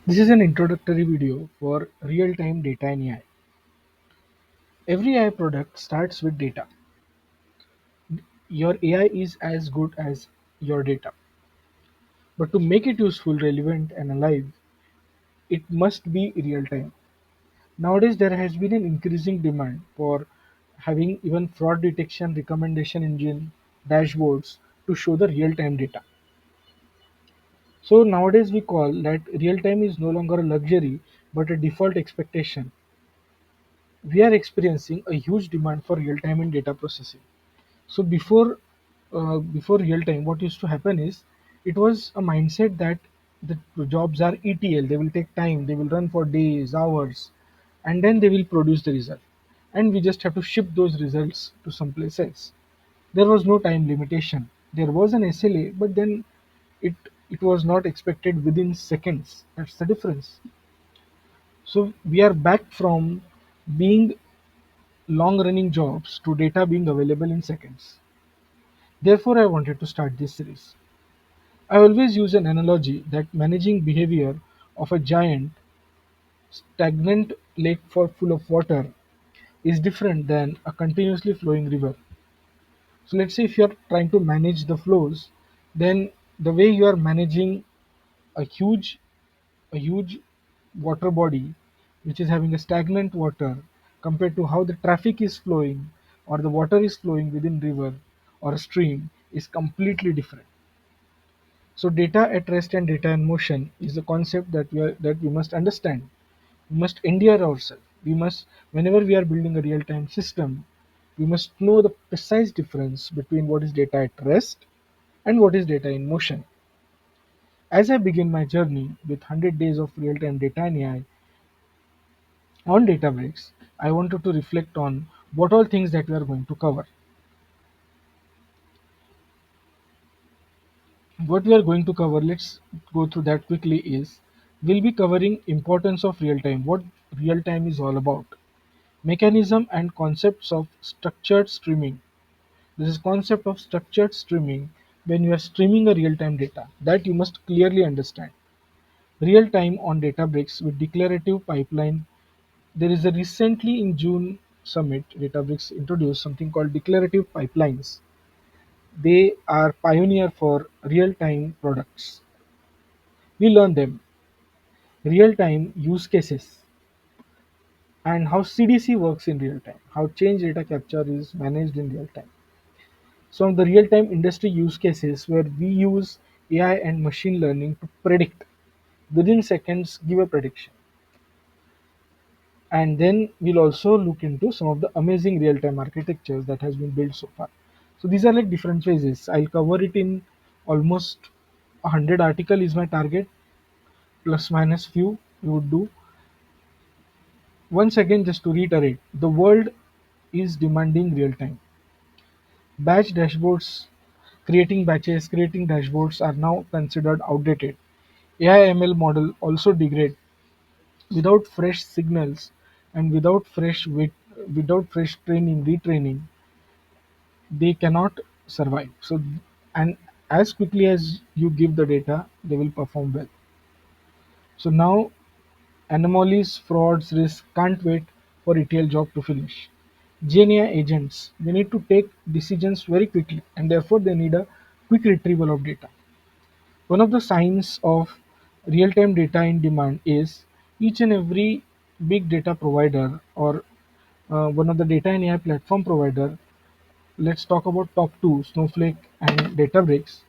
This is an introductory video for real-time data in AI. Every AI product starts with data. Your AI is as good as your data. But to make it useful, relevant, and alive, it must be real-time. Nowadays, there has been an increasing demand for having even fraud detection recommendation engine dashboards to show the real-time data. So nowadays we call that real-time is no longer a luxury but a default expectation. We are experiencing a huge demand for real-time in data processing. So before real time, what used to happen is it was a mindset that the jobs are ETL. They will take time. They will run for days, hours, and then they will produce the result. And we just have to ship those results to someplace else. There was no time limitation. There was an SLA, but then it it was not expected within seconds. That's the difference. So we are back from being long running jobs to data being available in seconds. Therefore, I wanted to start this series. I always use an analogy that managing behavior of a giant, stagnant lake full of water is different than a continuously flowing river. So let's say if you are trying to manage the flows, then the way you are managing a huge a huge water body which is having a stagnant water compared to how the traffic is flowing or the water is flowing within river or a stream is completely different. So data at rest and data in motion is a concept that we must understand. We must endear ourselves. We must, whenever we are building a real-time system, we must know the precise difference between what is data at rest and what is data in motion. As I begin my journey with 100 days of real-time data in AI on Databricks, I wanted to reflect on what all things that we are going to cover. What we are going to cover, let's go through that quickly, is we'll be covering importance of real time, what real time is all about, mechanism and concepts of structured streaming. This is concept of structured streaming when you are streaming a real time data that you must clearly understand. Real time on Databricks with declarative pipeline. There is a recently in June summit, Databricks introduced something called declarative pipelines. They are pioneer for real time products. We learn them real-time use cases and how CDC works in real time, how change data capture is managed in real time. Some of the real-time industry use cases where we use AI and machine learning to predict within seconds, give a prediction. And then we'll also look into some of the amazing real-time architectures that has been built so far. So these are like different phases. I'll cover it in almost 100 article is my target, plus minus few we would do. Once again, just to reiterate, the world is demanding real time. Batch dashboards, creating batches, creating dashboards are now considered outdated. AI ML model also degrade without fresh signals and without fresh training, retraining, they cannot survive. So, and as quickly as you give the data, they will perform well. So now anomalies, frauds, risk can't wait for ETL job to finish. GenAI agents, they need to take decisions very quickly and therefore they need a quick retrieval of data. One of the signs of real-time data in demand is each and every big data provider or one of the data and AI platform provider. Let's talk about top two, Snowflake and Databricks.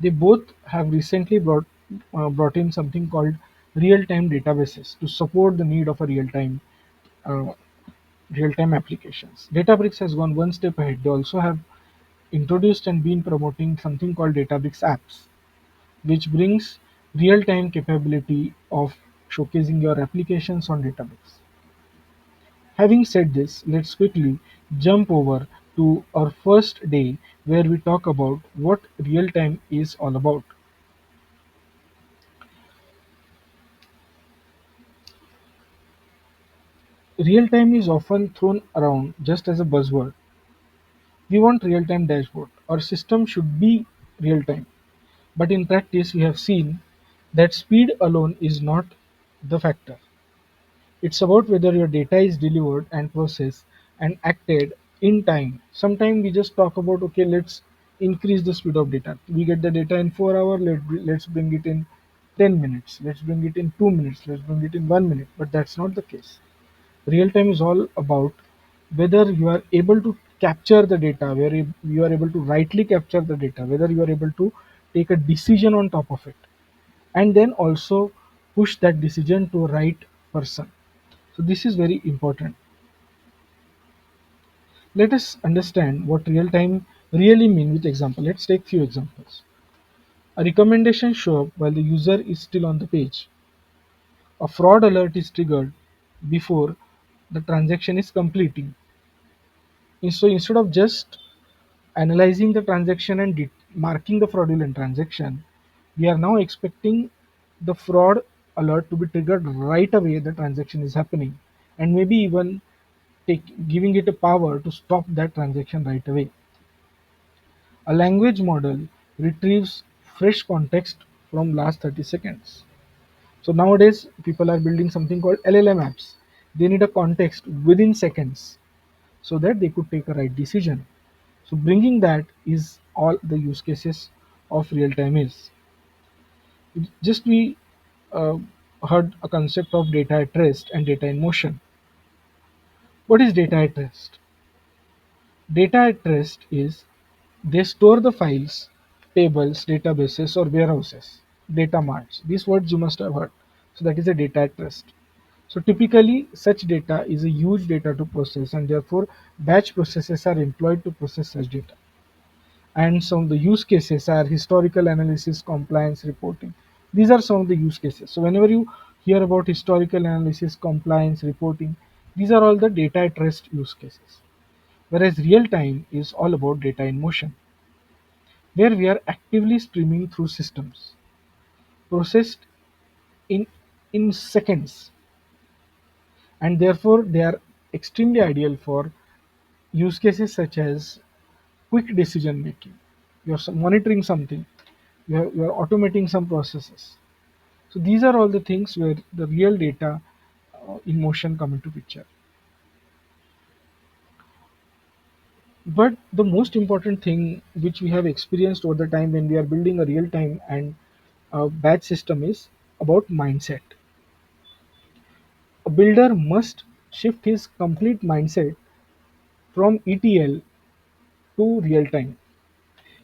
They both have recently brought in something called real-time databases to support the need of a uh, real-time applications. Databricks has gone one step ahead. They also have introduced and been promoting something called Databricks apps, which brings real-time capability of showcasing your applications on Databricks. Having said this, let's quickly jump over to our first day where we talk about what real time is all about. Real time is often thrown around just as a buzzword. We want real time dashboard. Our system should be real time. But in practice, we have seen that speed alone is not the factor. It's about whether your data is delivered and processed and acted in time. Sometimes we just talk about, okay, let's increase the speed of data. We get the data in 4 hours, let's bring it in 10 minutes, let's bring it in 2 minutes, let's bring it in 1 minute. But that's not the case. Real time is all about whether you are able to capture the data, where you are able to rightly capture the data, whether you are able to take a decision on top of it, and then also push that decision to a right person. So this is very important. Let us understand what real time really mean with example. Let's take few examples. A recommendation show up while the user is still on the page. A fraud alert is triggered before the transaction is completing. So instead of just analyzing the transaction and marking the fraudulent transaction, we are now expecting the fraud alert to be triggered right away the transaction is happening, and maybe even giving it a power to stop that transaction right away. A language model retrieves fresh context from last 30 seconds. So nowadays people are building something called LLM apps. They need a context within seconds so that they could take a right decision. So bringing that is all the use cases of real time is. Just we uh, heard a concept of data at rest and data in motion. What is data at rest? Data at rest is they store the files, tables, databases, or warehouses, data marts. These words you must have heard. So that is a data at rest. So typically, such data is a huge data to process, and therefore batch processes are employed to process such data. And some of the use cases are historical analysis, compliance reporting. These are some of the use cases. So whenever you hear about historical analysis, compliance reporting, these are all the data at rest use cases. Whereas real time is all about data in motion, where we are actively streaming through systems processed in seconds, and therefore they are extremely ideal for use cases such as quick decision making. You're monitoring something, you're automating some processes. So these are all the things where the real data in motion come into picture. But the most important thing which we have experienced over the time when we are building a real time and batch system is about mindset. A builder must shift his complete mindset from ETL to real time.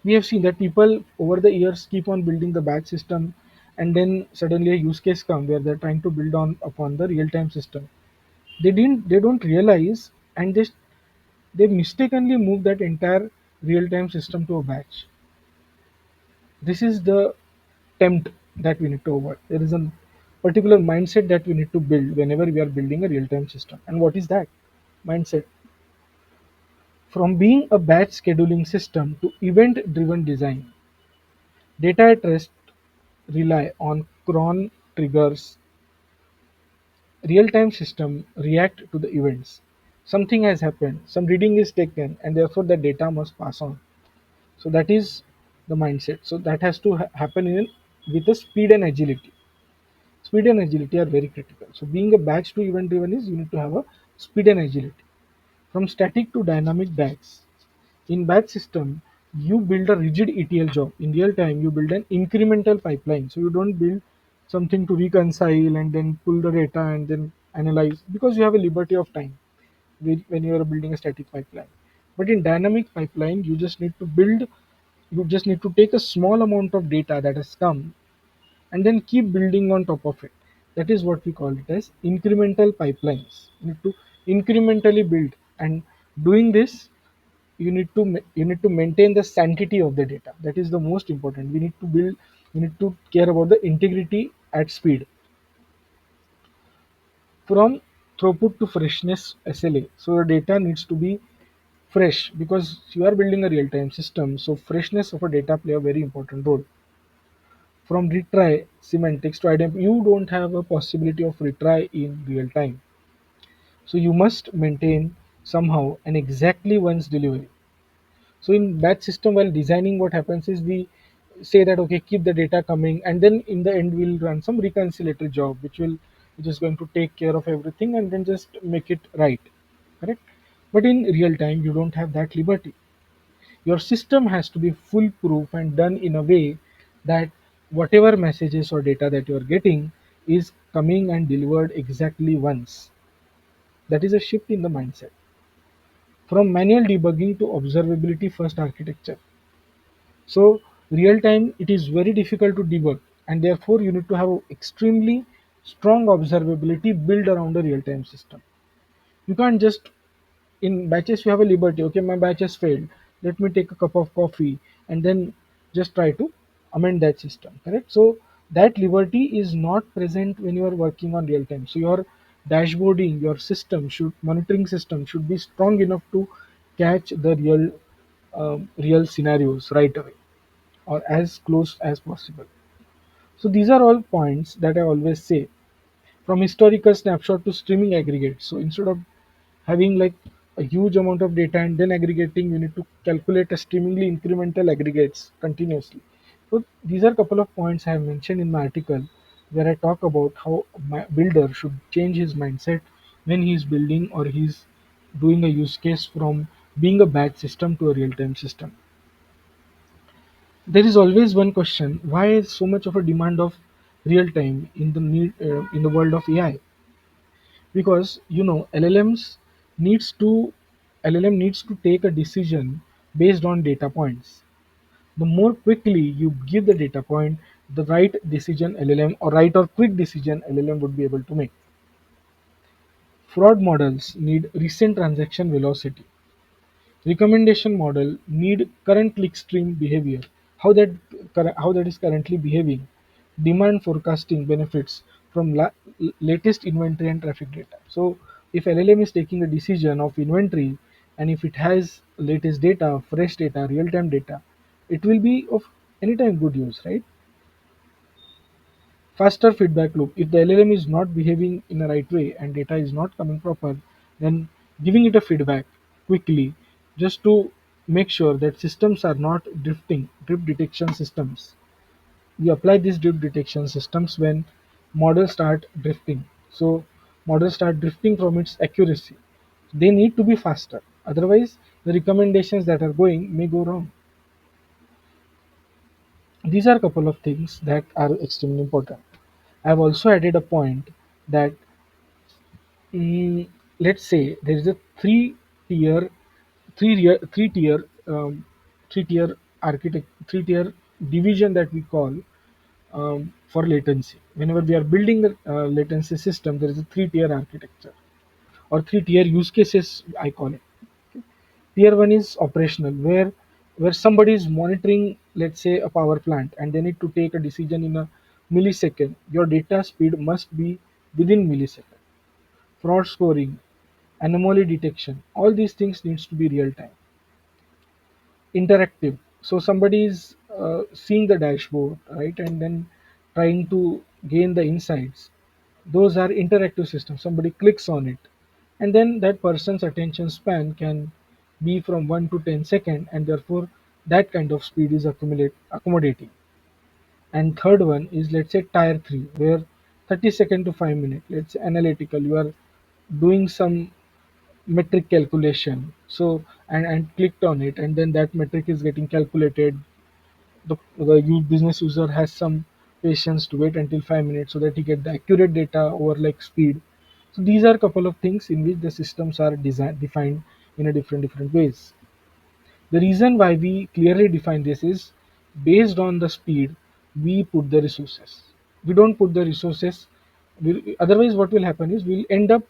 We have seen that people over the years keep on building the batch system, and then suddenly a use case come where they're trying to build on upon the real time system. They don't realize, and they mistakenly move that entire real time system to a batch. This is the tempt that we need to avoid. There is a particular mindset that we need to build whenever we are building a real time system. And what is that mindset? From being a batch scheduling system to event driven design, data at rest rely on cron triggers. Real time system react to the events. Something has happened, some reading is taken, and therefore the data must pass on. So that is the mindset. So that has to happen in with the speed and agility. Speed and agility are very critical. So being a batch to event driven is you need to have a speed and agility. From static to dynamic batch. In batch system, you build a rigid ETL job. In real time, you build an incremental pipeline. So you don't build something to reconcile and then pull the data and then analyze, because you have a liberty of time when you are building a static pipeline. But in dynamic pipeline, you just need to take a small amount of data that has come and then keep building on top of it. That is what we call it as incremental pipelines. You need to incrementally build, and doing this, you need to maintain the sanctity of the data. That is the most important. We need to care about the integrity at speed. From throughput to freshness SLA. So your data needs to be fresh because you are building a real-time system. So freshness of a data play a very important role. From retry semantics to identity, you don't have a possibility of retry in real time. So you must maintain somehow an exactly once delivery. So in batch system, while designing, what happens is we say that okay, keep the data coming, and then in the end we'll run some reconciliatory job, which will which is going to take care of everything and then just make it right, correct? But in real time, you don't have that liberty. Your system has to be foolproof and done in a way that whatever messages or data that you are getting is coming and delivered exactly once. That is a shift in the mindset from manual debugging to observability first architecture. So real time, it is very difficult to debug, and therefore you need to have extremely strong observability built around a real time system. You can't just, in batches you have a liberty. Okay, my batch has failed. Let me take a cup of coffee and then just try to amend that system. Correct. So that liberty is not present when you are working on real time. So your dashboarding, your system should monitoring system should be strong enough to catch the real scenarios right away or as close as possible. So these are all points that I always say, from historical snapshot to streaming aggregate. So instead of having like a huge amount of data and then aggregating, you need to calculate a streamingly incremental aggregates continuously. So these are a couple of points I have mentioned in my article where I talk about how my builder should change his mindset when he is building or he's doing a use case from being a batch system to a real-time system. There is always one question: why is so much of a demand of real time in the in the world of AI? Because needs to LLM needs to take a decision based on data points. The more quickly you give the data point, the right decision LLM or right or quick decision LLM would be able to make. Fraud models need recent transaction velocity. Recommendation model need current clickstream behavior, how that is currently behaving. Demand forecasting benefits from latest inventory and traffic data. So if LLM is taking a decision of inventory, and if it has latest data, fresh data, real time data, it will be of anytime good use, right? Faster feedback loop. If the LLM is not behaving in a right way and data is not coming proper, then giving it a feedback quickly, just to make sure that systems are not drifting. Drift detection systems, we apply these drift detection systems when models start drifting. So models start drifting from its accuracy, they need to be faster, otherwise the recommendations that are going may go wrong. These are a couple of things that are extremely important. I've also added a point that, let's say there is a tier, three tier, three tier three tier division that we call for latency. Whenever we are building the latency system, there is a three tier architecture or three tier use cases, I call it. Tier one is operational, where somebody is monitoring, let's say, a power plant, and they need to take a decision in a millisecond. Your data speed must be within millisecond. Fraud scoring, anomaly detection, all these things needs to be real time. Interactive. So somebody is seeing the dashboard, right, and then trying to gain the insights. Those are interactive systems. Somebody clicks on it, and then that person's attention span can be from 1 to 10 second, and therefore that kind of speed is accommodating. And third one is, let's say, tier 3, where 30 second to 5 minutes, let's say analytical, you are doing some metric calculation, so and clicked on it, and then that metric is getting calculated. The business user has some patience to wait until 5 minutes so that he get the accurate data over like speed. So these are a couple of things in which the systems are defined in a different ways. The reason why we clearly define this is based on the speed we put the resources. We don't put the resources. Otherwise, what will happen is we'll end up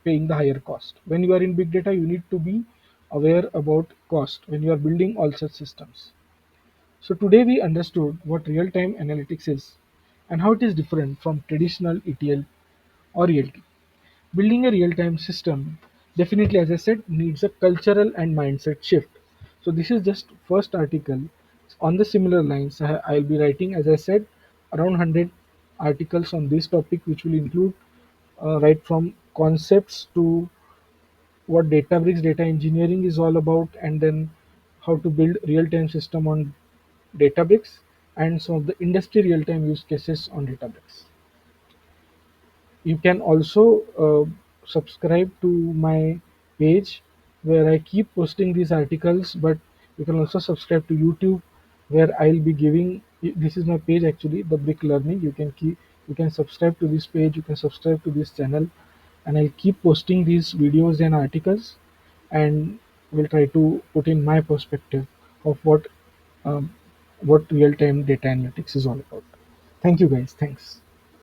paying the higher cost. When you are in big data, you need to be aware about cost when you are building all such systems. So today we understood what real-time analytics is and how it is different from traditional ETL or ELT. Building a real-time system definitely, as I said, needs a cultural and mindset shift. So this is just first article on the similar lines. I'll be writing, as I said, around 100 articles on this topic, which will include right from concepts to what Databricks data engineering is all about, and then how to build real-time system on Databricks, and some of the industry real-time use cases on Databricks. You can also subscribe to my page where I keep posting these articles, but you can also subscribe to YouTube where I'll be giving, this is my page actually, the Brick Learning. You can subscribe to this page, you can subscribe to this channel, and I'll keep posting these videos and articles, and will try to put in my perspective of um, what real-time data analytics is all about. Thank you guys. Thanks.